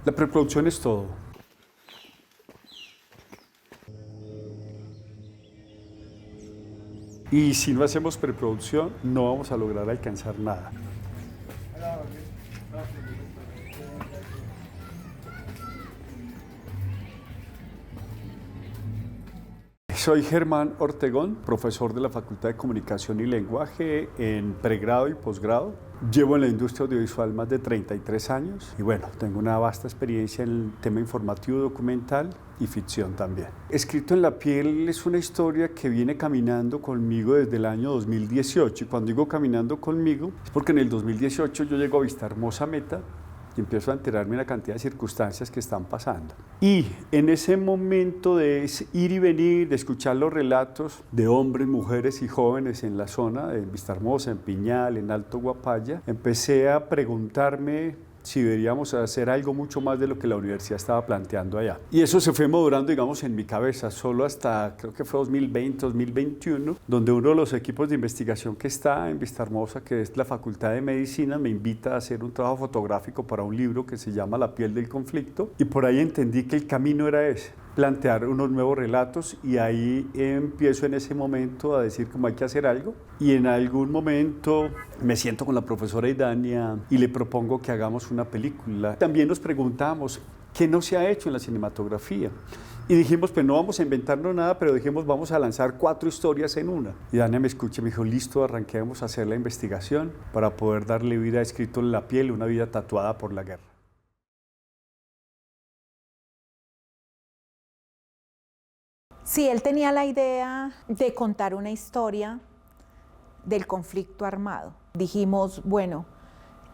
La preproducción es todo. Y si no hacemos preproducción, no vamos a lograr alcanzar nada. Soy Germán Ortegón, profesor de la Facultad de Comunicación y Lenguaje en pregrado y posgrado. Llevo en la industria audiovisual más de 33 años y bueno, tengo una vasta experiencia en el tema informativo, documental y ficción también. Escrito en la piel es una historia que viene caminando conmigo desde el año 2018 y cuando digo caminando conmigo es porque en el 2018 yo llego a Vista Hermosa Meta y empiezo a enterarme de una cantidad de circunstancias que están pasando. Y en ese momento de ir y venir, de escuchar los relatos de hombres, mujeres y jóvenes en la zona de Vistahermosa, en Piñal, en Alto Guapaya, empecé a preguntarme si deberíamos hacer algo mucho más de lo que la universidad estaba planteando allá. Y eso se fue madurando, digamos, en mi cabeza, solo hasta, creo que fue 2020, 2021, donde uno de los equipos de investigación que está en Vistahermosa, que es la Facultad de Medicina, me invita a hacer un trabajo fotográfico para un libro que se llama La piel del conflicto, y por ahí entendí que el camino era ese, plantear unos nuevos relatos, y ahí empiezo en ese momento a decir cómo hay que hacer algo, y en algún momento me siento con la profesora Idania y le propongo que hagamos una película. También nos preguntamos qué no se ha hecho en la cinematografía. Y dijimos, pues no vamos a inventarnos nada, pero dijimos, vamos a lanzar 4 historias en una. Y Dania me escucha y me dijo, listo, arranquemos a hacer la investigación para poder darle vida a Escrito en la piel, una vida tatuada por la guerra. Sí, él tenía la idea de contar una historia del conflicto armado. Dijimos, bueno,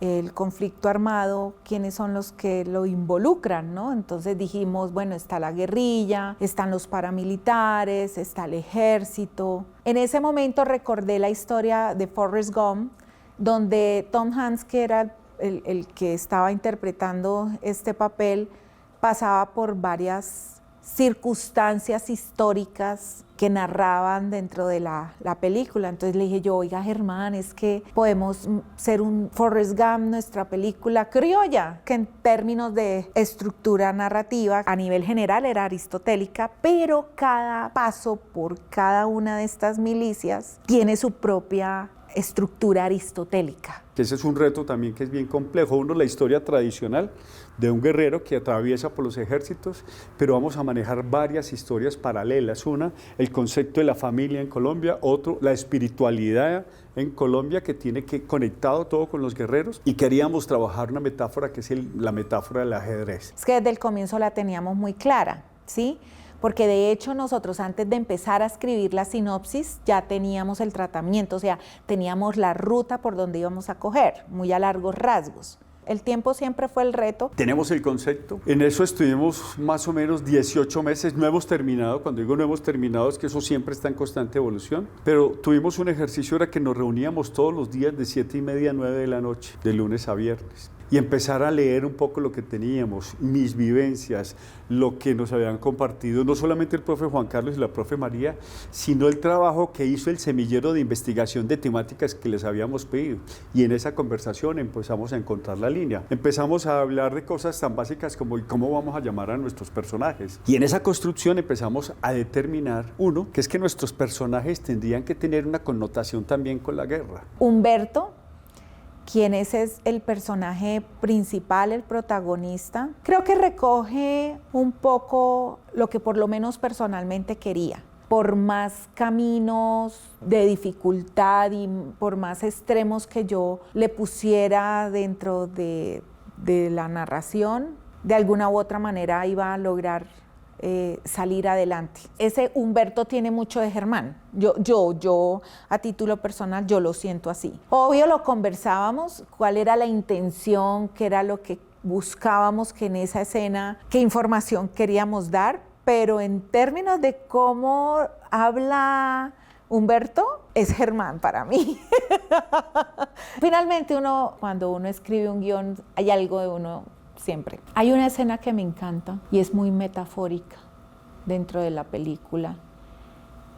el conflicto armado, ¿quiénes son los que lo involucran, no? Entonces dijimos, bueno, está la guerrilla, están los paramilitares, está el ejército. En ese momento recordé la historia de Forrest Gump, donde Tom Hanks, que era el que estaba interpretando este papel, pasaba por varias circunstancias históricas que narraban dentro de la película. Entonces le dije yo, oiga Germán, es que podemos ser un Forrest Gump, nuestra película criolla, que en términos de estructura narrativa a nivel general era aristotélica, pero cada paso por cada una de estas milicias tiene su propia estructura aristotélica. Ese es un reto también que es bien complejo. Uno, la historia tradicional de un guerrero que atraviesa por los ejércitos, pero vamos a manejar varias historias paralelas. Una, el concepto de la familia en Colombia; otro, la espiritualidad en Colombia, que tiene que conectado todo con los guerreros, y queríamos trabajar una metáfora que es la metáfora del ajedrez. Es que desde el comienzo la teníamos muy clara, ¿sí? Porque de hecho nosotros antes de empezar a escribir la sinopsis ya teníamos el tratamiento, o sea, teníamos la ruta por donde íbamos a coger, muy a largos rasgos. El tiempo siempre fue el reto. Tenemos el concepto, en eso estuvimos más o menos 18 meses, no hemos terminado. Cuando digo no hemos terminado es que eso siempre está en constante evolución, pero tuvimos un ejercicio, era que nos reuníamos todos los días de 7:30 a 9 de la noche, de lunes a viernes, y empezar a leer un poco lo que teníamos, mis vivencias, lo que nos habían compartido, no solamente el profe Juan Carlos y la profe María, sino el trabajo que hizo el semillero de investigación de temáticas que les habíamos pedido. Y en esa conversación empezamos a encontrar la línea. Empezamos a hablar de cosas tan básicas como cómo vamos a llamar a nuestros personajes. Y en esa construcción empezamos a determinar, uno, que es que nuestros personajes tendrían que tener una connotación también con la guerra. Humberto, quien es el personaje principal, el protagonista, creo que recoge un poco lo que por lo menos personalmente quería. Por más caminos de dificultad y por más extremos que yo le pusiera dentro de la narración, de alguna u otra manera iba a lograr salir adelante. Ese Humberto tiene mucho de Germán. Yo a título personal, yo lo siento así. Obvio lo conversábamos, cuál era la intención, qué era lo que buscábamos que en esa escena, qué información queríamos dar, pero en términos de cómo habla Humberto, es Germán para mí. Finalmente cuando uno escribe un guión, hay algo de uno siempre. Hay una escena que me encanta y es muy metafórica dentro de la película,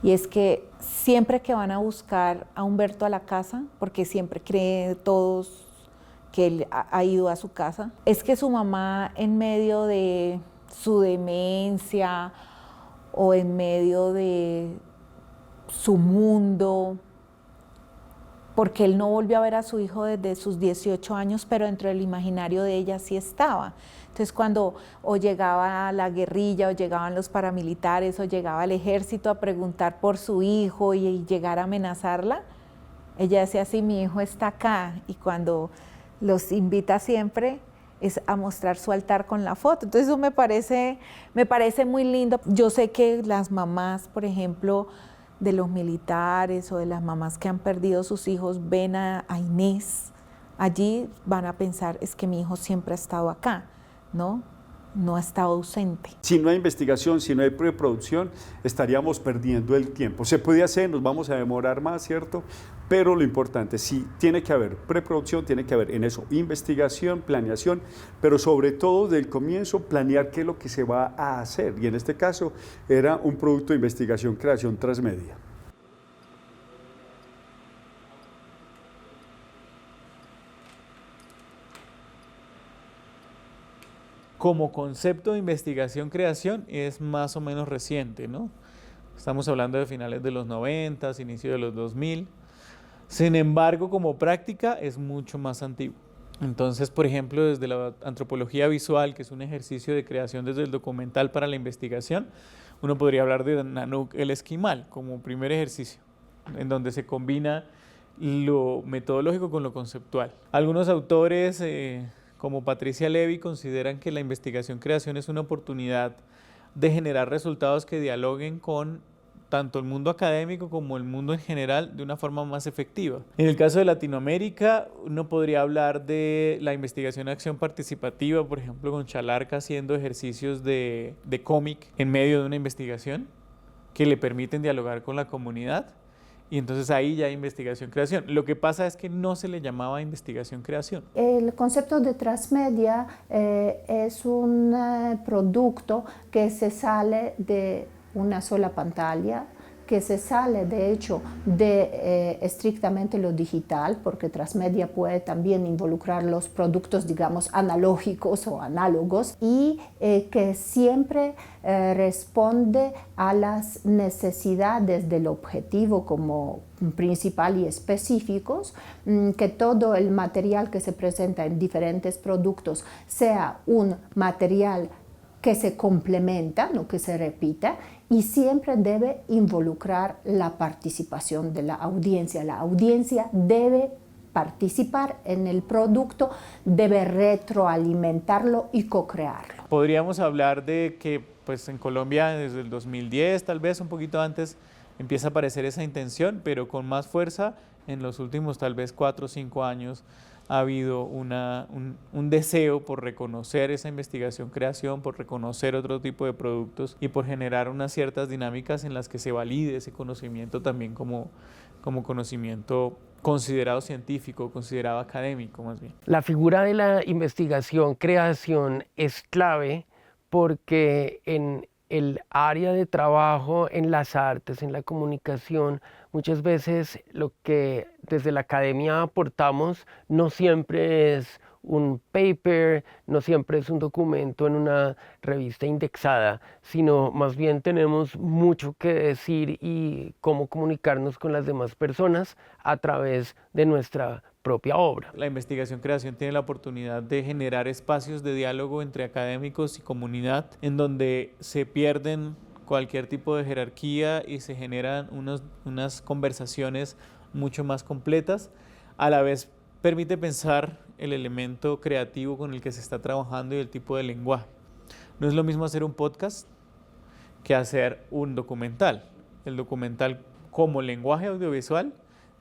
y es que siempre que van a buscar a Humberto a la casa, porque siempre creen todos que él ha ido a su casa, es que su mamá, en medio de su demencia o en medio de su mundo, porque él no volvió a ver a su hijo desde sus 18 años, pero dentro del imaginario de ella sí estaba. Entonces cuando o llegaba la guerrilla, o llegaban los paramilitares, o llegaba el ejército a preguntar por su hijo y llegar a amenazarla, ella decía, sí, mi hijo está acá. Y cuando los invita siempre es a mostrar su altar con la foto. Entonces eso me parece muy lindo. Yo sé que las mamás, por ejemplo, de los militares o de las mamás que han perdido sus hijos, ven a Inés allí, van a pensar, es que mi hijo siempre ha estado acá, ¿no? No ha estado ausente. Si no hay investigación, si no hay preproducción, estaríamos perdiendo el tiempo. Se puede hacer, nos vamos a demorar más, ¿cierto? Pero lo importante, sí, tiene que haber preproducción, tiene que haber en eso investigación, planeación, pero sobre todo del comienzo planear qué es lo que se va a hacer. Y en este caso era un producto de investigación, creación transmedia. Como concepto de investigación-creación es más o menos reciente, ¿no? Estamos hablando de finales de los 90, inicio de los 2000. Sin embargo, como práctica es mucho más antiguo. Entonces, por ejemplo, desde la antropología visual, que es un ejercicio de creación desde el documental para la investigación, uno podría hablar de Nanook el Esquimal como primer ejercicio, en donde se combina lo metodológico con lo conceptual. Algunos autores, como Patricia Levy, consideran que la investigación-creación es una oportunidad de generar resultados que dialoguen con tanto el mundo académico como el mundo en general de una forma más efectiva. En el caso de Latinoamérica, uno podría hablar de la investigación-acción participativa, por ejemplo, con Chalarca haciendo ejercicios de cómic en medio de una investigación que le permiten dialogar con la comunidad. Y entonces ahí ya hay investigación-creación. Lo que pasa es que no se le llamaba investigación-creación. El concepto de transmedia es un producto que se sale de una sola pantalla, que se sale de hecho de estrictamente lo digital, porque transmedia puede también involucrar los productos, digamos, analógicos o análogos, y que siempre responde a las necesidades del objetivo como principal y específicos, que todo el material que se presenta en diferentes productos sea un material que se complementa, no que se repita, y siempre debe involucrar la participación de la audiencia. La audiencia debe participar en el producto, debe retroalimentarlo y co-crearlo. Podríamos hablar de que pues, en Colombia desde el 2010, tal vez un poquito antes, empieza a aparecer esa intención, pero con más fuerza en los últimos tal vez 4 o 5 años ha habido un deseo por reconocer esa investigación-creación, por reconocer otro tipo de productos y por generar unas ciertas dinámicas en las que se valide ese conocimiento también como conocimiento considerado científico, considerado académico más bien. La figura de la investigación-creación es clave porque en el área de trabajo, en las artes, en la comunicación, muchas veces lo que desde la academia aportamos no siempre es un paper, no siempre es un documento en una revista indexada, sino más bien tenemos mucho que decir y cómo comunicarnos con las demás personas a través de nuestra propia obra. La investigación-creación tiene la oportunidad de generar espacios de diálogo entre académicos y comunidad en donde se pierden cualquier tipo de jerarquía y se generan unas conversaciones mucho más completas. A la vez permite pensar el elemento creativo con el que se está trabajando y el tipo de lenguaje. No es lo mismo hacer un podcast que hacer un documental. El documental como lenguaje audiovisual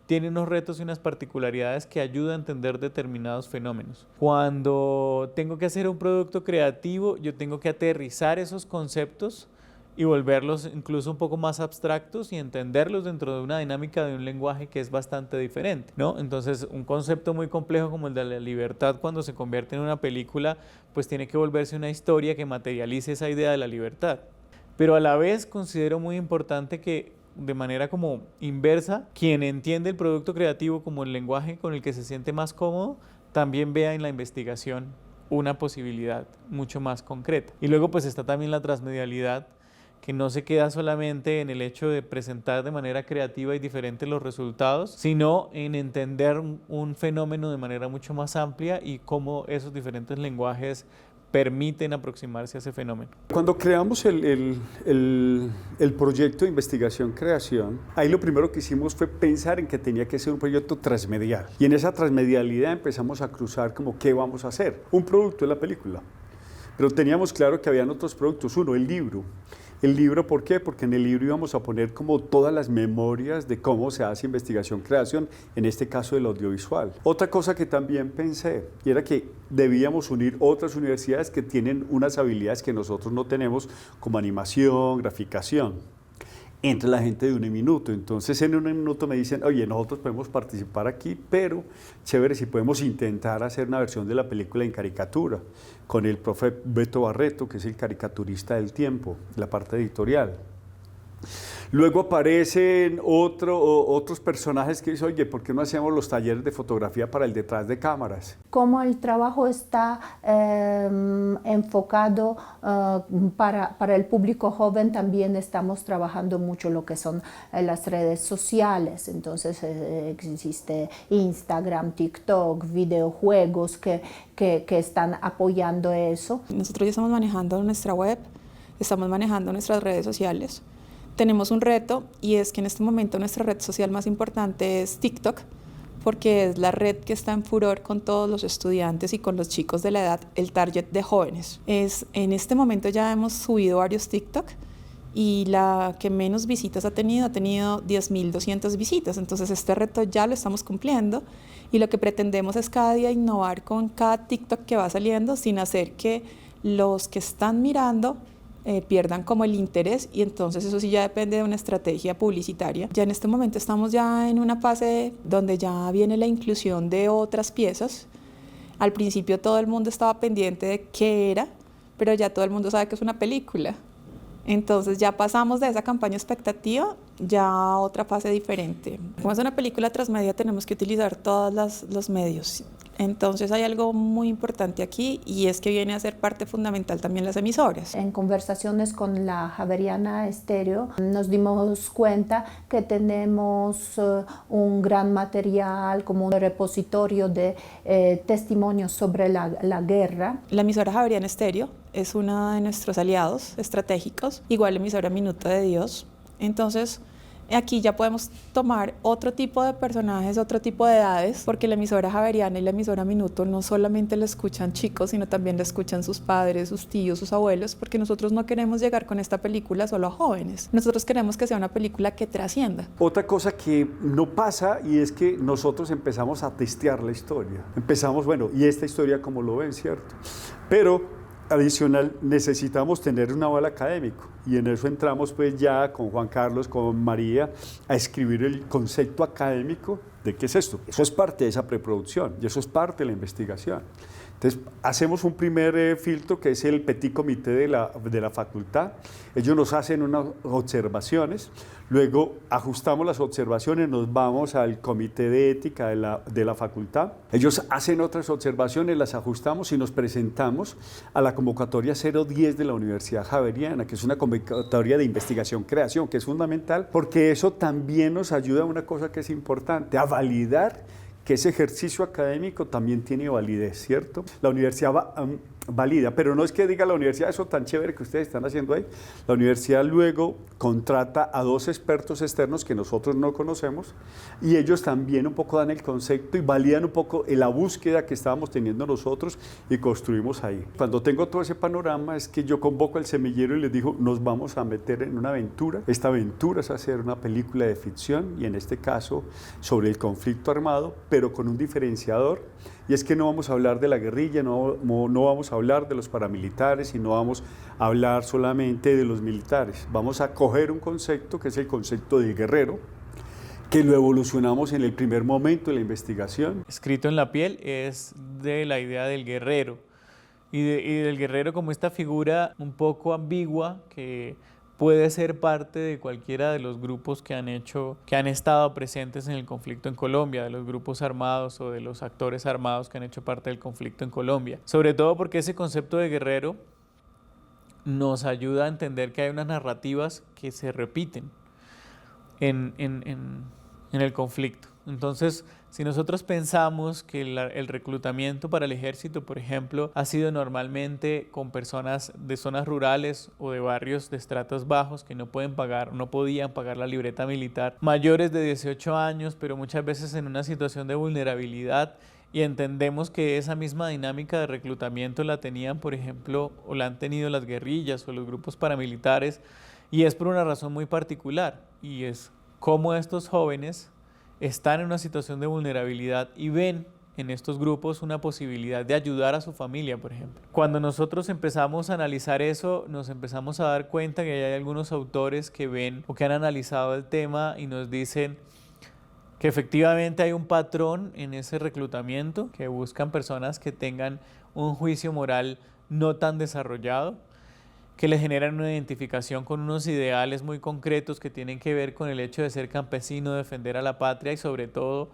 tiene unos retos y unas particularidades que ayudan a entender determinados fenómenos. Cuando tengo que hacer un producto creativo, yo tengo que aterrizar esos conceptos y volverlos incluso un poco más abstractos y entenderlos dentro de una dinámica de un lenguaje que es bastante diferente, ¿no? Entonces, un concepto muy complejo como el de la libertad, cuando se convierte en una película, pues tiene que volverse una historia que materialice esa idea de la libertad. Pero a la vez considero muy importante que de manera como inversa, quien entiende el producto creativo como el lenguaje con el que se siente más cómodo, también vea en la investigación una posibilidad mucho más concreta. Y luego pues está también la transmedialidad, que no se queda solamente en el hecho de presentar de manera creativa y diferente los resultados, sino en entender un fenómeno de manera mucho más amplia y cómo esos diferentes lenguajes permiten aproximarse a ese fenómeno. Cuando creamos el proyecto de investigación-creación, ahí lo primero que hicimos fue pensar en que tenía que ser un proyecto transmedial. Y en esa transmedialidad empezamos a cruzar como qué vamos a hacer. Un producto es la película, pero teníamos claro que habían otros productos. Uno, el libro. El libro, ¿por qué? Porque en el libro íbamos a poner como todas las memorias de cómo se hace investigación-creación, en este caso del audiovisual. Otra cosa que también pensé, y era que debíamos unir otras universidades que tienen unas habilidades que nosotros no tenemos, como animación, graficación, entre la gente de Un Minuto. Entonces en Un Minuto me dicen, oye, nosotros podemos participar aquí, pero chévere si podemos intentar hacer una versión de la película en caricatura, con el profe Beto Barreto, que es el caricaturista del Tiempo, la parte editorial. Luego aparecen otros personajes que dicen, oye, ¿por qué no hacemos los talleres de fotografía para el detrás de cámaras? Como el trabajo está enfocado para el público joven, también estamos trabajando mucho lo que son las redes sociales. Entonces existe Instagram, TikTok, videojuegos que están apoyando eso. Nosotros ya estamos manejando nuestra web, estamos manejando nuestras redes sociales. Tenemos un reto y es que en este momento nuestra red social más importante es TikTok, porque es la red que está en furor con todos los estudiantes y con los chicos de la edad, el target de jóvenes. En este momento ya hemos subido varios TikTok y la que menos visitas ha tenido 10.200 visitas. Entonces este reto ya lo estamos cumpliendo y lo que pretendemos es cada día innovar con cada TikTok que va saliendo sin hacer que los que están mirando pierdan como el interés, y entonces eso sí ya depende de una estrategia publicitaria. Ya en este momento estamos ya en una fase donde ya viene la inclusión de otras piezas. Al principio todo el mundo estaba pendiente de qué era, pero ya todo el mundo sabe que es una película. Entonces ya pasamos de esa campaña expectativa ya a otra fase diferente. Como es una película transmedia, tenemos que utilizar todos los medios. Entonces hay algo muy importante aquí y es que viene a ser parte fundamental también las emisoras. En conversaciones con la Javeriana Estéreo nos dimos cuenta que tenemos un gran material como un repositorio de testimonios sobre la guerra. La emisora Javeriana Estéreo es uno de nuestros aliados estratégicos, igual la emisora Minuto de Dios. Entonces aquí ya podemos tomar otro tipo de personajes, otro tipo de edades, porque la emisora Javeriana y la emisora Minuto no solamente la escuchan chicos, sino también la escuchan sus padres, sus tíos, sus abuelos, porque nosotros no queremos llegar con esta película solo a jóvenes. Nosotros queremos que sea una película que trascienda. Otra cosa que no pasa y es que nosotros empezamos a testear la historia. Empezamos, bueno, ¿y esta historia cómo lo ven, cierto? Pero adicional, necesitamos tener un aval académico y en eso entramos pues ya con Juan Carlos, con María, a escribir el concepto académico de qué es esto. Eso es parte de esa preproducción y eso es parte de la investigación. Entonces, hacemos un primer filtro que es el petit comité de la facultad. Ellos nos hacen unas observaciones, luego ajustamos las observaciones, nos vamos al comité de ética de la facultad. Ellos hacen otras observaciones, las ajustamos y nos presentamos a la convocatoria 010 de la Universidad Javeriana, que es una convocatoria de investigación-creación, que es fundamental porque eso también nos ayuda a una cosa que es importante, a validar que ese ejercicio académico también tiene validez, ¿cierto? La universidad valida, pero no es que diga la universidad eso tan chévere que ustedes están haciendo ahí. La universidad luego contrata a 2 expertos externos que nosotros no conocemos y ellos también un poco dan el concepto y validan un poco la búsqueda que estábamos teniendo nosotros y construimos ahí. Cuando tengo todo ese panorama es que yo convoco al semillero y les digo, nos vamos a meter en una aventura. Esta aventura es hacer una película de ficción y en este caso sobre el conflicto armado, pero con un diferenciador, y es que no vamos a hablar de la guerrilla, no vamos a hablar de los paramilitares y no vamos a hablar solamente de los militares. Vamos a coger un concepto que es el concepto del guerrero, que lo evolucionamos en el primer momento de la investigación. Escrito en la piel es de la idea del guerrero y del guerrero como esta figura un poco ambigua que puede ser parte de cualquiera de los grupos que han estado presentes en el conflicto en Colombia, de los grupos armados o de los actores armados que han hecho parte del conflicto en Colombia. Sobre todo porque ese concepto de guerrero nos ayuda a entender que hay unas narrativas que se repiten en el conflicto. Entonces, si nosotros pensamos que el reclutamiento para el ejército, por ejemplo, ha sido normalmente con personas de zonas rurales o de barrios de estratos bajos que no podían pagar la libreta militar, mayores de 18 años, pero muchas veces en una situación de vulnerabilidad, y entendemos que esa misma dinámica de reclutamiento la tenían, por ejemplo, o la han tenido las guerrillas o los grupos paramilitares, y es por una razón muy particular, y es cómo estos jóvenes están en una situación de vulnerabilidad y ven en estos grupos una posibilidad de ayudar a su familia, por ejemplo. Cuando nosotros empezamos a analizar eso, nos empezamos a dar cuenta que hay algunos autores que ven o que han analizado el tema y nos dicen que efectivamente hay un patrón en ese reclutamiento, que buscan personas que tengan un juicio moral no tan desarrollado, que le generan una identificación con unos ideales muy concretos que tienen que ver con el hecho de ser campesino, defender a la patria y sobre todo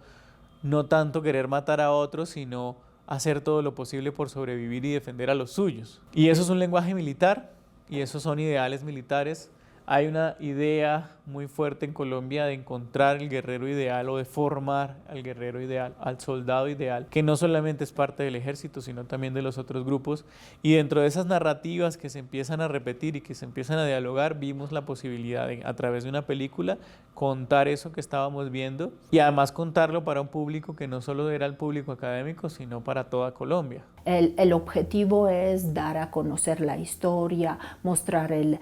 no tanto querer matar a otros, sino hacer todo lo posible por sobrevivir y defender a los suyos. Y eso es un lenguaje militar y esos son ideales militares. Hay una idea muy fuerte en Colombia de encontrar el guerrero ideal o de formar al guerrero ideal, al soldado ideal, que no solamente es parte del ejército, sino también de los otros grupos. Y dentro de esas narrativas que se empiezan a repetir y que se empiezan a dialogar, vimos la posibilidad de, a través de una película, contar eso que estábamos viendo y además contarlo para un público que no solo era el público académico, sino para toda Colombia. El objetivo es dar a conocer la historia, mostrar el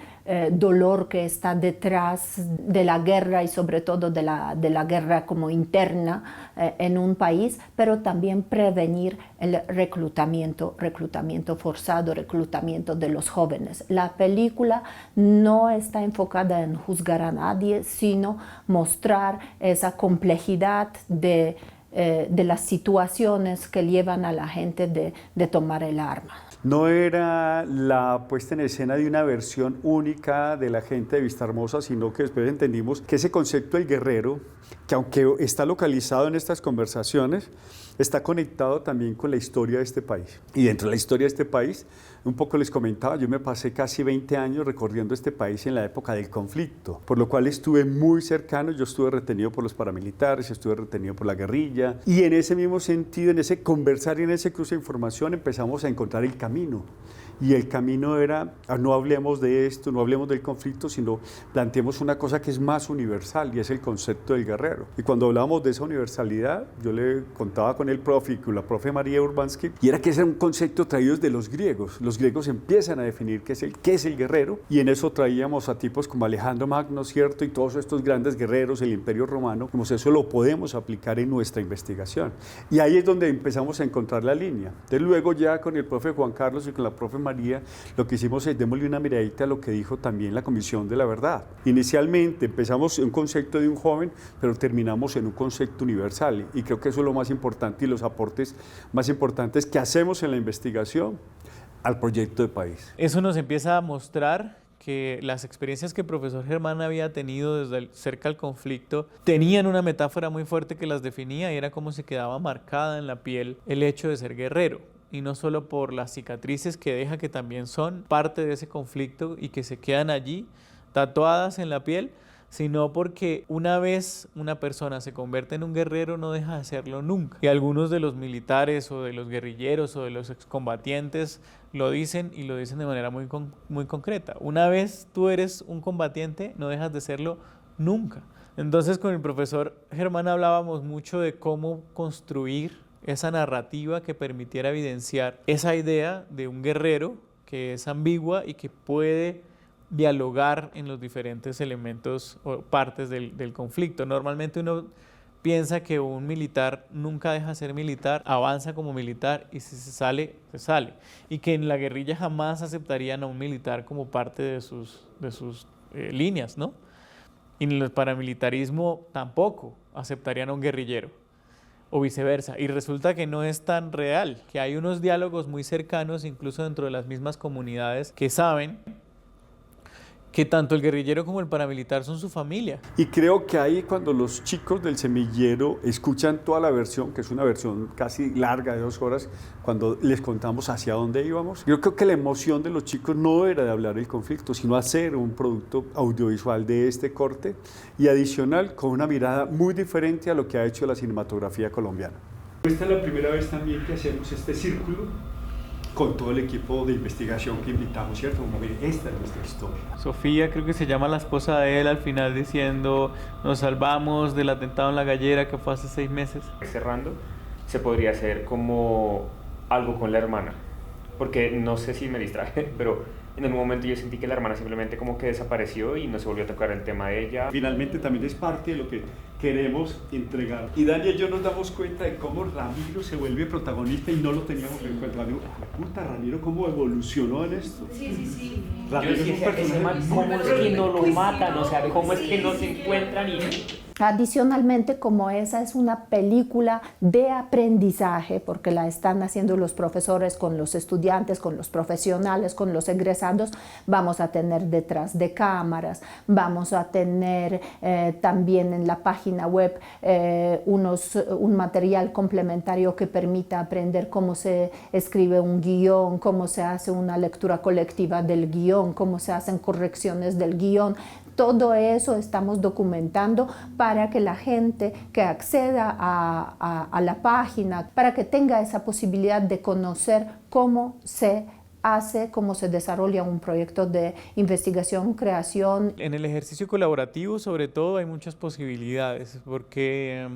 dolor que está detrás de la guerra y sobre todo de la guerra como interna en un país, pero también prevenir el reclutamiento forzado, reclutamiento de los jóvenes. La película no está enfocada en juzgar a nadie, sino mostrar esa complejidad de las situaciones que llevan a la gente de tomar el arma. No era la puesta en escena de una versión única de la gente de Vistahermosa, sino que después entendimos que ese concepto del guerrero, que aunque está localizado en estas conversaciones, está conectado también con la historia de este país. Y dentro de la historia de este país, un poco les comentaba, yo me pasé casi 20 años recorriendo este país en la época del conflicto, por lo cual estuve muy cercano, yo estuve retenido por los paramilitares, estuve retenido por la guerrilla, y en ese mismo sentido, en ese conversar y en ese cruce de información empezamos a encontrar el camino. Y el camino era, no hablemos de esto, no hablemos del conflicto, sino planteemos una cosa que es más universal y es el concepto del guerrero. Y cuando hablábamos de esa universalidad, yo le contaba con el profe y con la profe María Urbansky, y era que ese era un concepto traído desde los griegos. Los griegos empiezan a definir qué es el guerrero, y en eso traíamos a tipos como Alejandro Magno, ¿cierto? Y todos estos grandes guerreros, el Imperio Romano, como si eso lo podemos aplicar en nuestra investigación. Y ahí es donde empezamos a encontrar la línea. Entonces luego ya con el profe Juan Carlos y con la profe María, lo que hicimos es démosle una miradita a lo que dijo también la Comisión de la Verdad. Inicialmente empezamos en un concepto de un joven, pero terminamos en un concepto universal, y creo que eso es lo más importante y los aportes más importantes que hacemos en la investigación al proyecto de país. Eso nos empieza a mostrar que las experiencias que el profesor Germán había tenido desde cerca al conflicto tenían una metáfora muy fuerte que las definía, y era como se quedaba marcada en la piel el hecho de ser guerrero. Y no solo por las cicatrices que deja, que también son parte de ese conflicto y que se quedan allí tatuadas en la piel, sino porque una vez una persona se convierte en un guerrero no deja de serlo nunca. Y algunos de los militares o de los guerrilleros o de los excombatientes lo dicen, y lo dicen de manera muy concreta. Una vez tú eres un combatiente, no dejas de serlo nunca. Entonces con el profesor Germán hablábamos mucho de cómo construir esa narrativa que permitiera evidenciar esa idea de un guerrero que es ambigua y que puede dialogar en los diferentes elementos o partes del conflicto. Normalmente uno piensa que un militar nunca deja de ser militar, avanza como militar y si se sale, se sale. Y que en la guerrilla jamás aceptarían a un militar como parte de sus líneas, ¿no? Y en el paramilitarismo tampoco aceptarían a un guerrillero, o viceversa, y resulta que no es tan real, que hay unos diálogos muy cercanos, incluso dentro de las mismas comunidades, que saben que tanto el guerrillero como el paramilitar son su familia. Y creo que ahí cuando los chicos del semillero escuchan toda la versión, que es una versión casi larga de 2 horas, cuando les contamos hacia dónde íbamos, yo creo que la emoción de los chicos no era de hablar del conflicto, sino hacer un producto audiovisual de este corte y adicional con una mirada muy diferente a lo que ha hecho la cinematografía colombiana. Esta es la primera vez también que hacemos este círculo con todo el equipo de investigación que invitamos, ¿cierto? Como ven, esta es nuestra historia. Sofía, creo que se llama la esposa de él, al final diciendo, nos salvamos del atentado en La Gallera que fue hace 6 meses. Cerrando, se podría hacer como algo con la hermana, porque no sé si me distraje, pero en algún momento yo sentí que la hermana simplemente como que desapareció y no se volvió a tocar el tema de ella. Finalmente también es parte de lo que queremos entregar. Y Dani y yo nos damos cuenta de cómo Ramiro se vuelve protagonista y no lo teníamos en cuenta. Puta, Ramiro, ¿cómo evolucionó en esto? Sí. Ramiro es un personaje, ¿cómo es que no lo matan? O sea, ¿cómo es que no se encuentran y...? Adicionalmente, como esa es una película de aprendizaje, porque la están haciendo los profesores con los estudiantes, con los profesionales, con los egresados, vamos a tener detrás de cámaras, vamos a tener también en la página web un material complementario que permita aprender cómo se escribe un guión, cómo se hace una lectura colectiva del guión, cómo se hacen correcciones del guión. Todo eso estamos documentando para que la gente que acceda a la página, para que tenga esa posibilidad de conocer cómo se hace, cómo se desarrolla un proyecto de investigación, creación. En el ejercicio colaborativo, sobre todo, hay muchas posibilidades, porque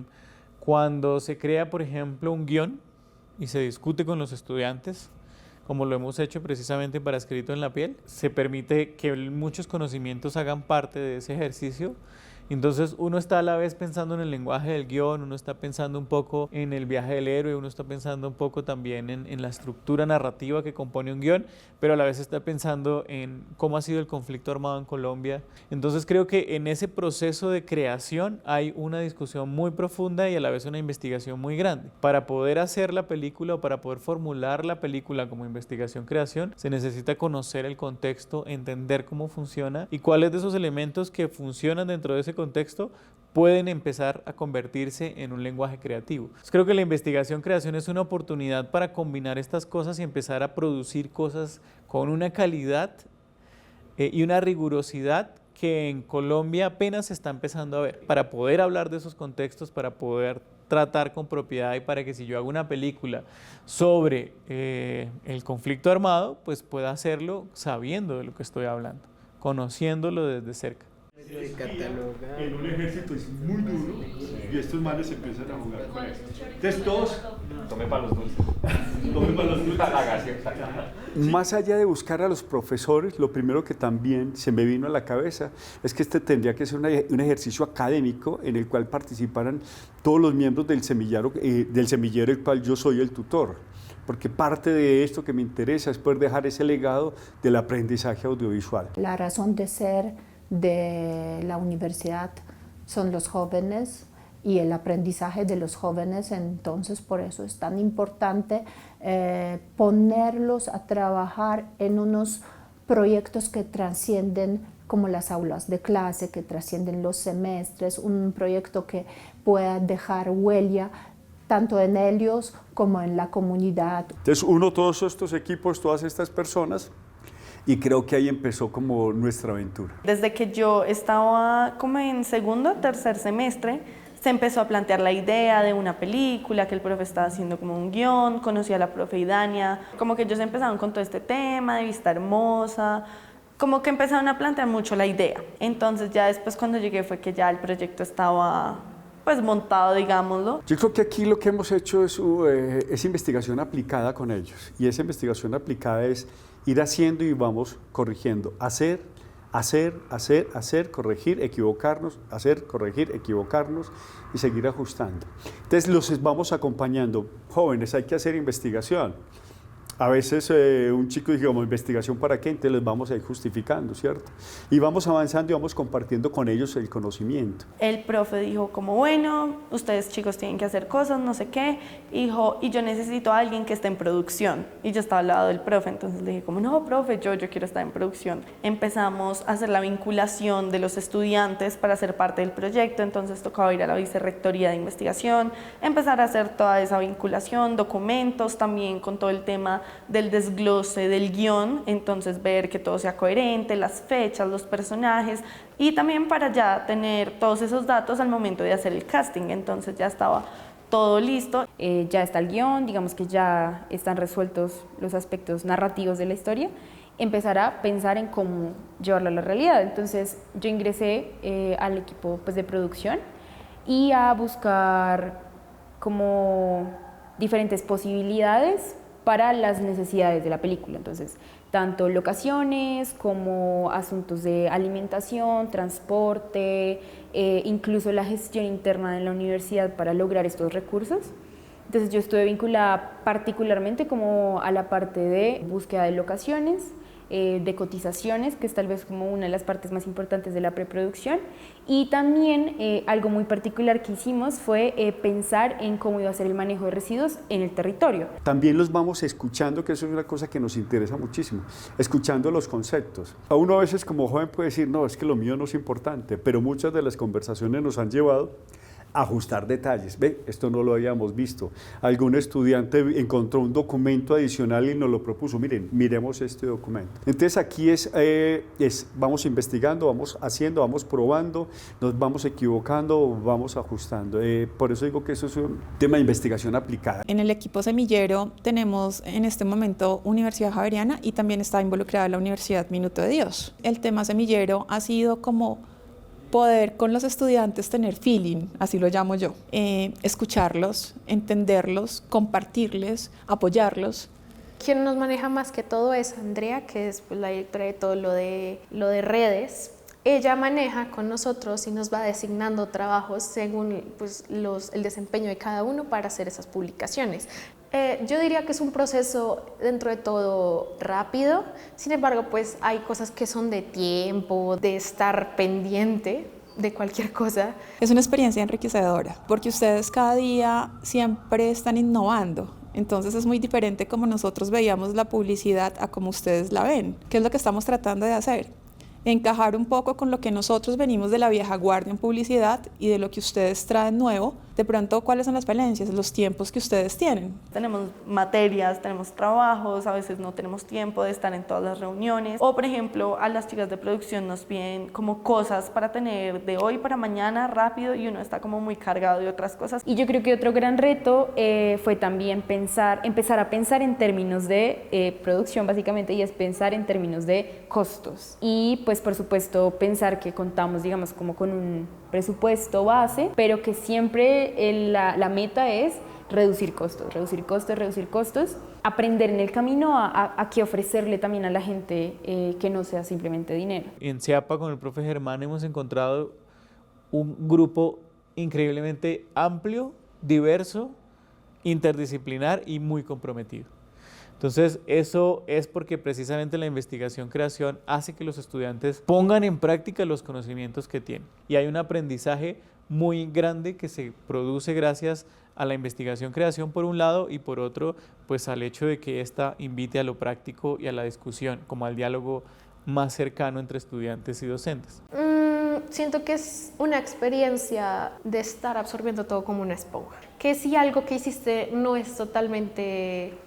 cuando se crea, por ejemplo, un guión y se discute con los estudiantes, como lo hemos hecho precisamente para Escrito en la Piel, se permite que muchos conocimientos hagan parte de ese ejercicio. Entonces uno está a la vez pensando en el lenguaje del guión, uno está pensando un poco en el viaje del héroe, uno está pensando un poco también en la estructura narrativa que compone un guión, pero a la vez está pensando en cómo ha sido el conflicto armado en Colombia. Entonces creo que en ese proceso de creación hay una discusión muy profunda y a la vez una investigación muy grande. Para poder hacer la película o para poder formular la película como investigación-creación, se necesita conocer el contexto, entender cómo funciona y cuáles de esos elementos que funcionan dentro de ese contexto pueden empezar a convertirse en un lenguaje creativo. Creo que la investigación-creación es una oportunidad para combinar estas cosas y empezar a producir cosas con una calidad y una rigurosidad que en Colombia apenas se está empezando a ver. Para poder hablar de esos contextos, para poder tratar con propiedad y para que si yo hago una película sobre el conflicto armado, pues pueda hacerlo sabiendo de lo que estoy hablando, conociéndolo desde cerca. En un ejército es muy duro y estos males empiezan a jugar con esto. Entonces todos... Tome para los dulces. Tome para los dulces. La gaseosa. Más allá de buscar a los profesores, lo primero que también se me vino a la cabeza es que este tendría que ser un ejercicio académico en el cual participaran todos los miembros del semillero el cual yo soy el tutor. Porque parte de esto que me interesa es poder dejar ese legado del aprendizaje audiovisual. La razón de ser de la universidad son los jóvenes y el aprendizaje de los jóvenes, entonces por eso es tan importante ponerlos a trabajar en unos proyectos que trascienden como las aulas de clase, que trascienden los semestres, un proyecto que pueda dejar huella tanto en ellos como en la comunidad. Entonces uno, todos estos equipos, todas estas personas, y creo que ahí empezó como nuestra aventura. Desde que yo estaba como en segundo o tercer semestre, se empezó a plantear la idea de una película, que el profe estaba haciendo como un guión, conocí a la profe Idania, como que ellos empezaron con todo este tema de Vista Hermosa, como que empezaron a plantear mucho la idea. Entonces ya después cuando llegué fue que ya el proyecto estaba pues montado, digámoslo. Yo creo que aquí lo que hemos hecho es investigación aplicada con ellos, y esa investigación aplicada es ir haciendo y vamos corrigiendo, hacer, corregir, equivocarnos, hacer, corregir, equivocarnos y seguir ajustando. Entonces los vamos acompañando. Jóvenes, hay que hacer investigación. A veces un chico dice, como investigación para qué, entonces les vamos a ir justificando, ¿cierto? Y vamos avanzando y vamos compartiendo con ellos el conocimiento. El profe dijo como, bueno, ustedes chicos tienen que hacer cosas, no sé qué, dijo, y yo necesito a alguien que esté en producción. Y yo estaba al lado del profe, entonces le dije como, no, profe, yo quiero estar en producción. Empezamos a hacer la vinculación de los estudiantes para ser parte del proyecto, entonces tocaba ir a la vicerrectoría de investigación, empezar a hacer toda esa vinculación, documentos, también con todo el tema del desglose del guión, entonces ver que todo sea coherente, las fechas, los personajes, y también para ya tener todos esos datos al momento de hacer el casting, entonces ya estaba todo listo. Ya está el guión, digamos que ya están resueltos los aspectos narrativos de la historia, empezar a pensar en cómo llevarlo a la realidad. Entonces yo ingresé al equipo pues, de producción y a buscar como diferentes posibilidades para las necesidades de la película. Entonces, tanto locaciones como asuntos de alimentación, transporte, incluso la gestión interna de la universidad para lograr estos recursos. Entonces, yo estuve vinculada particularmente como a la parte de búsqueda de locaciones, de cotizaciones, que es tal vez como una de las partes más importantes de la preproducción, y también algo muy particular que hicimos fue pensar en cómo iba a ser el manejo de residuos en el territorio. También los vamos escuchando, que eso es una cosa que nos interesa muchísimo, escuchando los conceptos. A uno a veces como joven puede decir, no, es que lo mío no es importante, pero muchas de las conversaciones nos han llevado ajustar detalles. Ve, esto no lo habíamos visto. Algún estudiante encontró un documento adicional y nos lo propuso. Miren, miremos este documento. Entonces aquí vamos investigando, vamos haciendo, vamos probando, nos vamos equivocando, vamos ajustando. Por eso digo que eso es un tema de investigación aplicada. En el equipo semillero tenemos en este momento Universidad Javeriana y también está involucrada la Universidad Minuto de Dios. El tema semillero ha sido como poder con los estudiantes tener feeling, así lo llamo yo, escucharlos, entenderlos, compartirles, apoyarlos. Quien nos maneja más que todo es Andrea, que es pues, la directora de todo lo de redes. Ella maneja con nosotros y nos va designando trabajos según pues, el desempeño de cada uno para hacer esas publicaciones. Yo diría que es un proceso dentro de todo rápido, sin embargo pues hay cosas que son de tiempo, de estar pendiente de cualquier cosa. Es una experiencia enriquecedora porque ustedes cada día siempre están innovando. Entonces es muy diferente como nosotros veíamos la publicidad a como ustedes la ven. ¿Qué es lo que estamos tratando de hacer? Encajar un poco con lo que nosotros venimos de la vieja guardia en publicidad y de lo que ustedes traen nuevo. De pronto, ¿cuáles son las falencias, los tiempos que ustedes tienen? Tenemos materias, tenemos trabajos, a veces no tenemos tiempo de estar en todas las reuniones. O, por ejemplo, a las chicas de producción nos piden como cosas para tener de hoy para mañana rápido y uno está como muy cargado de otras cosas. Y yo creo que otro gran reto fue también empezar a pensar en términos de producción básicamente, y es pensar en términos de costos. Y pues por supuesto pensar que contamos digamos como con un presupuesto base, pero que siempre la meta es reducir costos, aprender en el camino a qué ofrecerle también a la gente que no sea simplemente dinero. En CIAPA con el profe Germán hemos encontrado un grupo increíblemente amplio, diverso, interdisciplinar y muy comprometido. Entonces, eso es porque precisamente la investigación-creación hace que los estudiantes pongan en práctica los conocimientos que tienen. Y hay un aprendizaje muy grande que se produce gracias a la investigación-creación por un lado y por otro, pues al hecho de que ésta invite a lo práctico y a la discusión, como al diálogo más cercano entre estudiantes y docentes. Siento que es una experiencia de estar absorbiendo todo como una esponja. Que si algo que hiciste no es totalmente...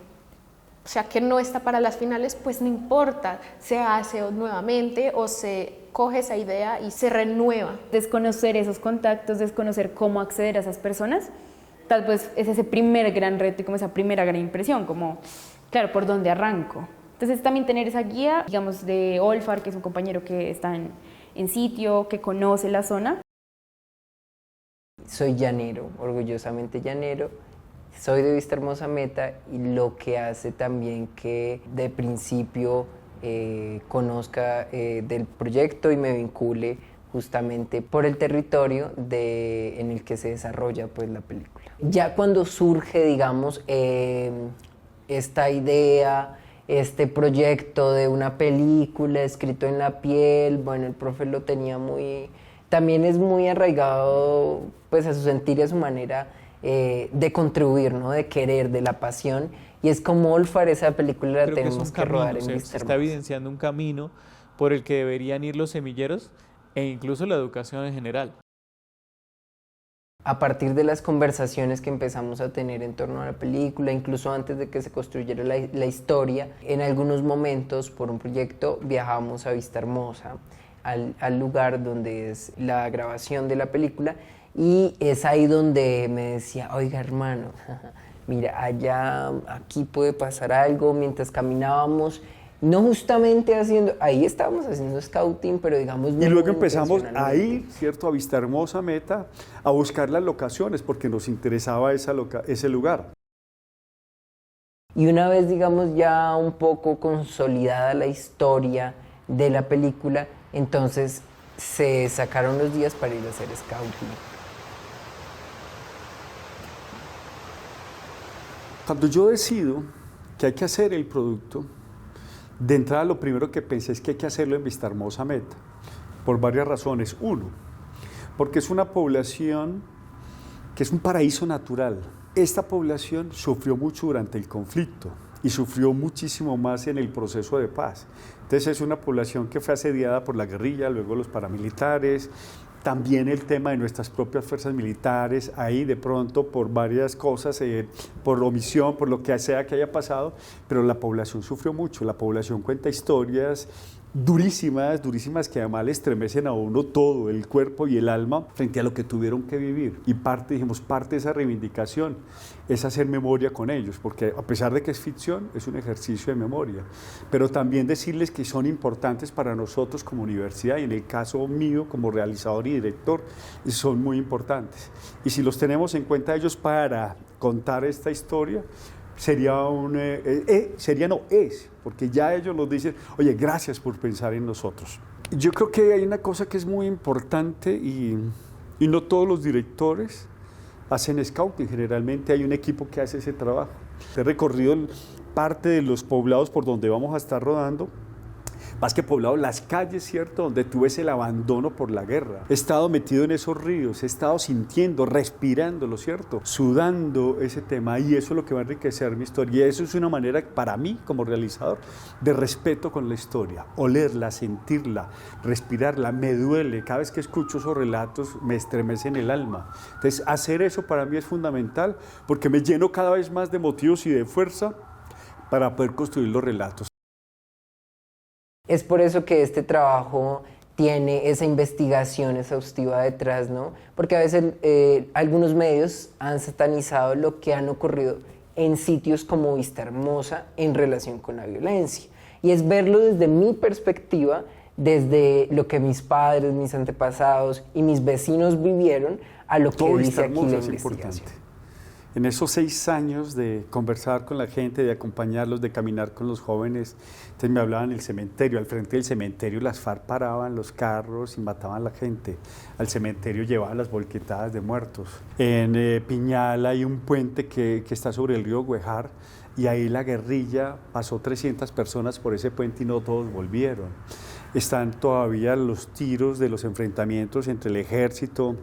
O sea, que no está para las finales, pues no importa, se hace nuevamente o se coge esa idea y se renueva. Desconocer esos contactos, desconocer cómo acceder a esas personas, tal vez es ese primer gran reto y como esa primera gran impresión, como, claro, ¿por dónde arranco? Entonces también tener esa guía, digamos, de Olfar, que es un compañero que está en sitio, que conoce la zona. Soy llanero, orgullosamente llanero. Soy de Vista Hermosa Meta y lo que hace también que de principio conozca del proyecto y me vincule justamente por el territorio en el que se desarrolla pues, la película. Ya cuando surge, digamos, esta idea, este proyecto de una película escrito en la piel, bueno, el profe lo tenía también es muy arraigado pues a su sentir y a su manera de contribuir, ¿no? De querer, de la pasión, y es como Olfar, esa película la tenemos que rodar en Vista se está evidenciando un camino por el que deberían ir los semilleros e incluso la educación en general. A partir de las conversaciones que empezamos a tener en torno a la película, incluso antes de que se construyera la historia, en algunos momentos por un proyecto viajamos a Vista Hermosa, al lugar donde es la grabación de la película, y es ahí donde me decía, oiga hermano, mira, aquí puede pasar algo. Mientras caminábamos, no justamente ahí estábamos haciendo scouting, pero digamos... Y luego empezamos a ir, ¿cierto?, a Vista Hermosa, Meta, a buscar las locaciones, porque nos interesaba ese lugar. Y una vez, digamos, ya un poco consolidada la historia de la película, entonces se sacaron los días para ir a hacer scouting. Cuando yo decido que hay que hacer el producto, de entrada lo primero que pensé es que hay que hacerlo en Vista Hermosa Meta, por varias razones. Uno, porque es una población que es un paraíso natural. Esta población sufrió mucho durante el conflicto y sufrió muchísimo más en el proceso de paz. Entonces es una población que fue asediada por la guerrilla, luego los paramilitares, también el tema de nuestras propias fuerzas militares, ahí de pronto por varias cosas, por omisión, por lo que sea que haya pasado, pero la población sufrió mucho, la población cuenta historias durísimas, durísimas, que además le estremecen a uno todo, el cuerpo y el alma, frente a lo que tuvieron que vivir. Y parte de esa reivindicación es hacer memoria con ellos, porque a pesar de que es ficción, es un ejercicio de memoria. Pero también decirles que son importantes para nosotros como universidad, y en el caso mío como realizador y director, son muy importantes. Y si los tenemos en cuenta ellos para contar esta historia, es, porque ya ellos nos dicen, oye, gracias por pensar en nosotros. Yo creo que hay una cosa que es muy importante y no todos los directores hacen scouting, generalmente hay un equipo que hace ese trabajo. He recorrido parte de los poblados por donde vamos a estar rodando, más que poblados, las calles, ¿cierto?, donde tú ves el abandono por la guerra. He estado metido en esos ríos, he estado sintiendo, respirándolo, ¿cierto?, sudando ese tema, y eso es lo que va a enriquecer mi historia. Y eso es una manera para mí, como realizador, de respeto con la historia, olerla, sentirla, respirarla. Me duele, cada vez que escucho esos relatos me estremece en el alma. Entonces, hacer eso para mí es fundamental, porque me lleno cada vez más de motivos y de fuerza para poder construir los relatos. Es por eso que este trabajo tiene esa investigación exhaustiva detrás, ¿no? Porque a veces algunos medios han satanizado lo que han ocurrido en sitios como Vista Hermosa en relación con la violencia. Y es verlo desde mi perspectiva, desde lo que mis padres, mis antepasados y mis vecinos vivieron, a lo que dice aquí la investigación. En esos 6 años de conversar con la gente, de acompañarlos, de caminar con los jóvenes, entonces me hablaban del cementerio. Al frente del cementerio las FARC paraban los carros y mataban a la gente. Al cementerio llevaban las volquetadas de muertos. En Piñal hay un puente que está sobre el río Güejar, y ahí la guerrilla pasó 300 personas por ese puente y no todos volvieron. Están todavía los tiros de los enfrentamientos entre el ejército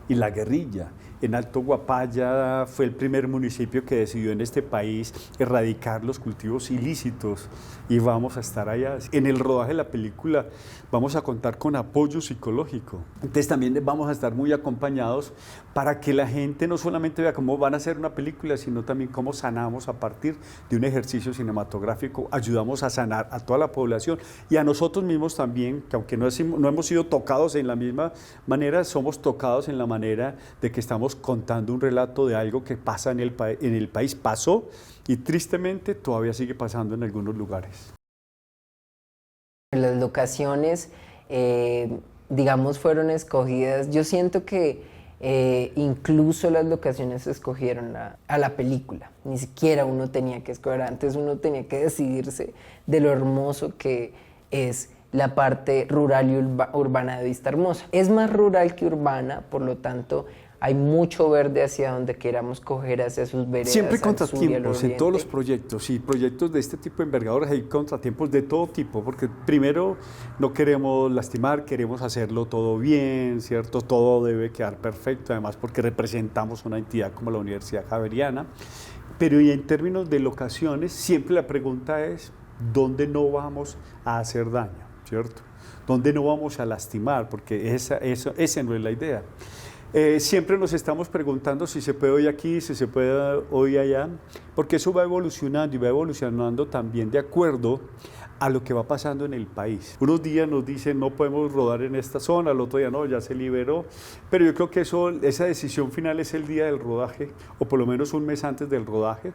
y la guerrilla. En Alto Guapaya fue el primer municipio que decidió en este país erradicar los cultivos ilícitos, y vamos a estar allá. En el rodaje de la película vamos a contar con apoyo psicológico. Entonces también vamos a estar muy acompañados para que la gente no solamente vea cómo van a hacer una película, sino también cómo sanamos a partir de un ejercicio cinematográfico. Ayudamos a sanar a toda la población y a nosotros mismos también, que aunque no hemos sido tocados en la misma manera, somos tocados en la manera de que estamos contando un relato de algo que pasa en el país, pasó y tristemente todavía sigue pasando en algunos lugares. Las locaciones, digamos, fueron escogidas. Yo siento que incluso las locaciones escogieron a la película. Ni siquiera uno tenía que escoger, antes uno tenía que decidirse de lo hermoso que es la parte rural y urbana de Vista Hermosa. Es más rural que urbana, por lo tanto, hay mucho verde hacia donde queramos coger, hacia sus veredas. Siempre al sur y al contratiempos en todos los oriente. proyectos, y proyectos de este tipo de envergadura hay contratiempos de todo tipo, porque primero no queremos lastimar, queremos hacerlo todo bien, ¿cierto? Todo debe quedar perfecto, además porque representamos una entidad como la Universidad Javeriana, pero y en términos de locaciones, siempre la pregunta es, ¿dónde no vamos a hacer daño, ¿cierto? ¿Dónde no vamos a lastimar? Porque esa no es la idea. Siempre nos estamos preguntando si se puede hoy aquí, si se puede hoy allá, porque eso va evolucionando y va evolucionando también de acuerdo a lo que va pasando en el país. Unos días nos dicen no podemos rodar en esta zona, el otro día no, ya se liberó, pero yo creo que esa decisión final es el día del rodaje, o por lo menos un mes antes del rodaje.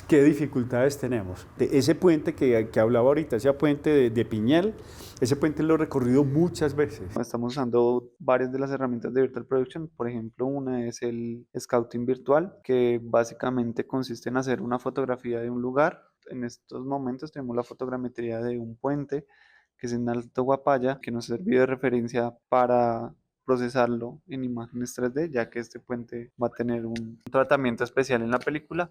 ¿Qué dificultades tenemos? Ese puente que hablaba ahorita, ese puente de Piñal, ese puente lo he recorrido muchas veces. Estamos usando varias de las herramientas de Virtual Production. Por ejemplo, una es el Scouting Virtual, que básicamente consiste en hacer una fotografía de un lugar. En estos momentos tenemos la fotogrametría de un puente, que es en Alto Guapaya, que nos sirvió de referencia para procesarlo en imágenes 3D, ya que este puente va a tener un tratamiento especial en la película.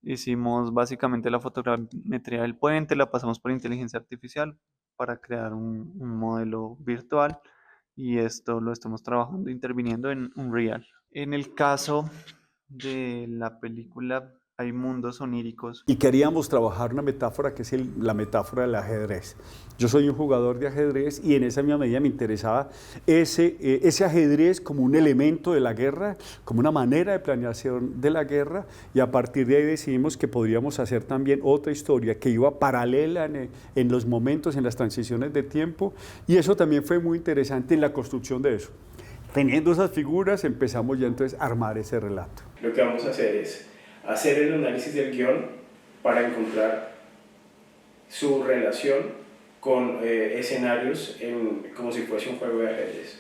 Hicimos básicamente la fotogrametría del puente, la pasamos por inteligencia artificial para crear un modelo virtual, y esto lo estamos trabajando interviniendo en Unreal. En el caso de la película hay mundos oníricos. Y queríamos trabajar una metáfora que es la metáfora del ajedrez. Yo soy un jugador de ajedrez y en esa misma medida me interesaba ese ajedrez como un elemento de la guerra, como una manera de planeación de la guerra, y a partir de ahí decidimos que podríamos hacer también otra historia que iba paralela en los momentos, en las transiciones de tiempo, y eso también fue muy interesante en la construcción de eso. Teniendo esas figuras empezamos ya entonces a armar ese relato. Lo que vamos a hacer es hacer el análisis del guión para encontrar su relación con escenarios como si fuese un juego de ajedrez.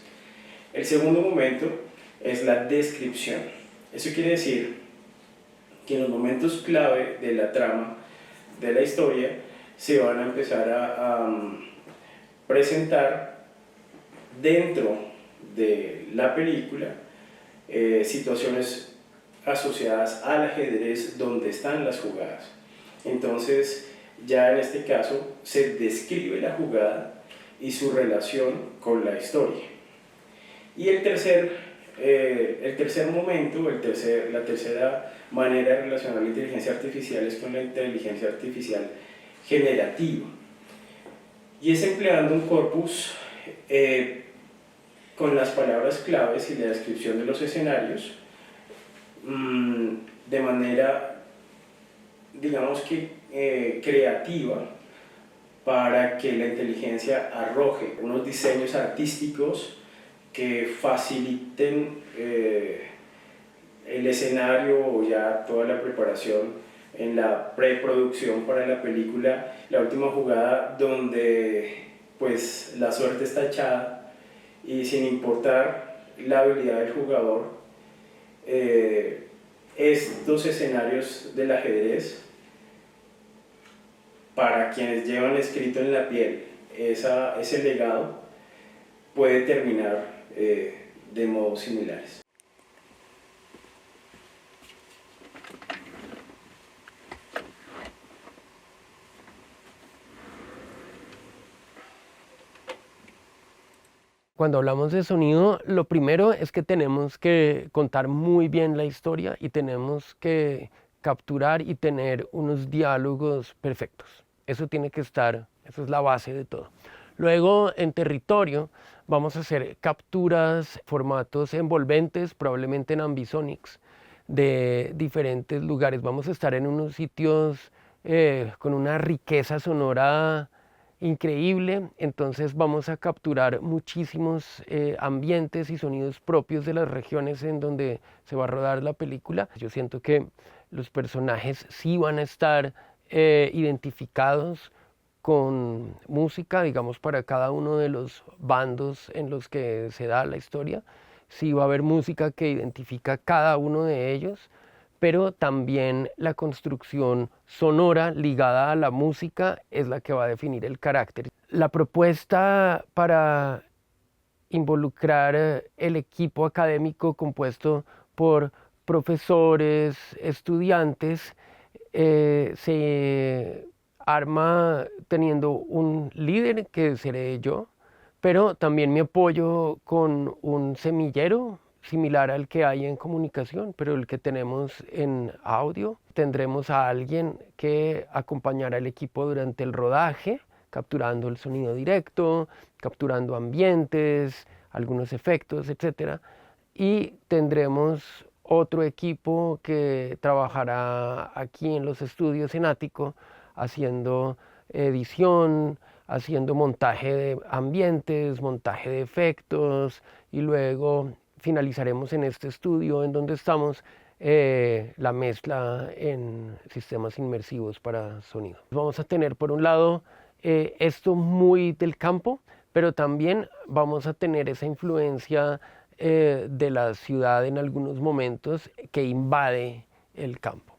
El segundo momento es la descripción. Eso quiere decir que en los momentos clave de la trama, de la historia, se van a empezar a presentar dentro de la película situaciones asociadas al ajedrez donde están las jugadas. Entonces, ya en este caso se describe la jugada y su relación con la historia. Y el tercer momento, la tercera manera de relacionar la inteligencia artificial es con la inteligencia artificial generativa. Y es empleando un corpus con las palabras claves y la descripción de los escenarios de manera, digamos que creativa, para que la inteligencia arroje unos diseños artísticos que faciliten el escenario o ya toda la preparación en la preproducción para la película, la última jugada donde pues la suerte está echada y sin importar la habilidad del jugador, estos escenarios del ajedrez, para quienes llevan escrito en la piel ese legado, puede terminar de modos similares. Cuando hablamos de sonido, lo primero es que tenemos que contar muy bien la historia y tenemos que capturar y tener unos diálogos perfectos. Eso tiene que estar, eso es la base de todo. Luego, en territorio, vamos a hacer capturas, formatos envolventes, probablemente en ambisonics, de diferentes lugares. Vamos a estar en unos sitios con una riqueza sonora increíble, entonces vamos a capturar muchísimos ambientes y sonidos propios de las regiones en donde se va a rodar la película. Yo siento que los personajes sí van a estar identificados con música, digamos, para cada uno de los bandos en los que se da la historia. Sí va a haber música que identifica cada uno de ellos, pero también la construcción sonora ligada a la música es la que va a definir el carácter. La propuesta para involucrar el equipo académico compuesto por profesores, estudiantes, se arma teniendo un líder que seré yo, pero también me apoyo con un semillero similar al que hay en comunicación, pero el que tenemos en audio. Tendremos a alguien que acompañará al equipo durante el rodaje, capturando el sonido directo, capturando ambientes, algunos efectos, etc. Y tendremos otro equipo que trabajará aquí en los estudios en Ático, haciendo edición, haciendo montaje de ambientes, montaje de efectos, y luego finalizaremos en este estudio en donde estamos la mezcla en sistemas inmersivos para sonido. Vamos a tener por un lado esto muy del campo, pero también vamos a tener esa influencia de la ciudad en algunos momentos que invade el campo.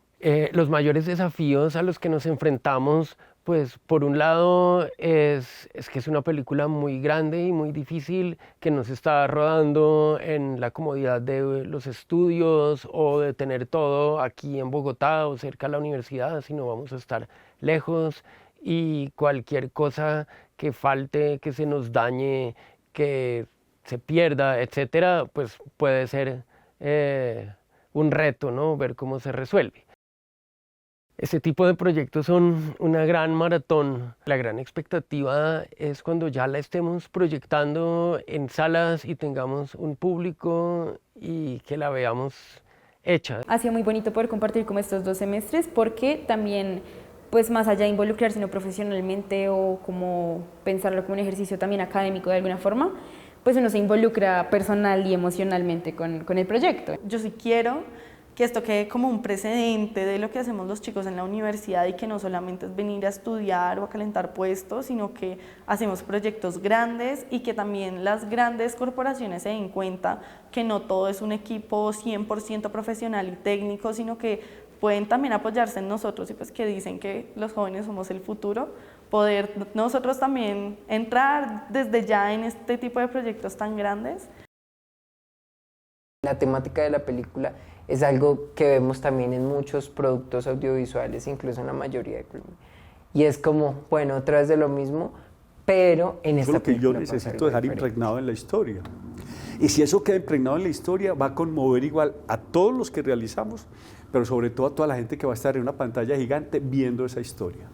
Los mayores desafíos a los que nos enfrentamos, pues por un lado es que es una película muy grande y muy difícil, que no se está rodando en la comodidad de los estudios o de tener todo aquí en Bogotá o cerca de la universidad, sino vamos a estar lejos, y cualquier cosa que falte, que se nos dañe, que se pierda, etcétera, pues puede ser un reto, ¿no? Ver cómo se resuelve. Este tipo de proyectos son una gran maratón. La gran expectativa es cuando ya la estemos proyectando en salas y tengamos un público y que la veamos hecha. Ha sido muy bonito poder compartir con estos 2 semestres porque también, pues más allá de involucrarse no profesionalmente o como pensarlo como un ejercicio también académico de alguna forma, pues uno se involucra personal y emocionalmente con el proyecto. Yo sí quiero que esto quede como un precedente de lo que hacemos los chicos en la universidad, y que no solamente es venir a estudiar o a calentar puestos, sino que hacemos proyectos grandes y que también las grandes corporaciones se den cuenta que no todo es un equipo 100% profesional y técnico, sino que pueden también apoyarse en nosotros, y pues que dicen que los jóvenes somos el futuro, poder nosotros también entrar desde ya en este tipo de proyectos tan grandes. La temática de la película es algo que vemos también en muchos productos audiovisuales, incluso en la mayoría de Colombia. Y es como, bueno, otra vez de lo mismo, pero en esta película. Eso es lo que yo necesito dejar impregnado en la historia. Y si eso queda impregnado en la historia, va a conmover igual a todos los que realizamos, pero sobre todo a toda la gente que va a estar en una pantalla gigante viendo esa historia.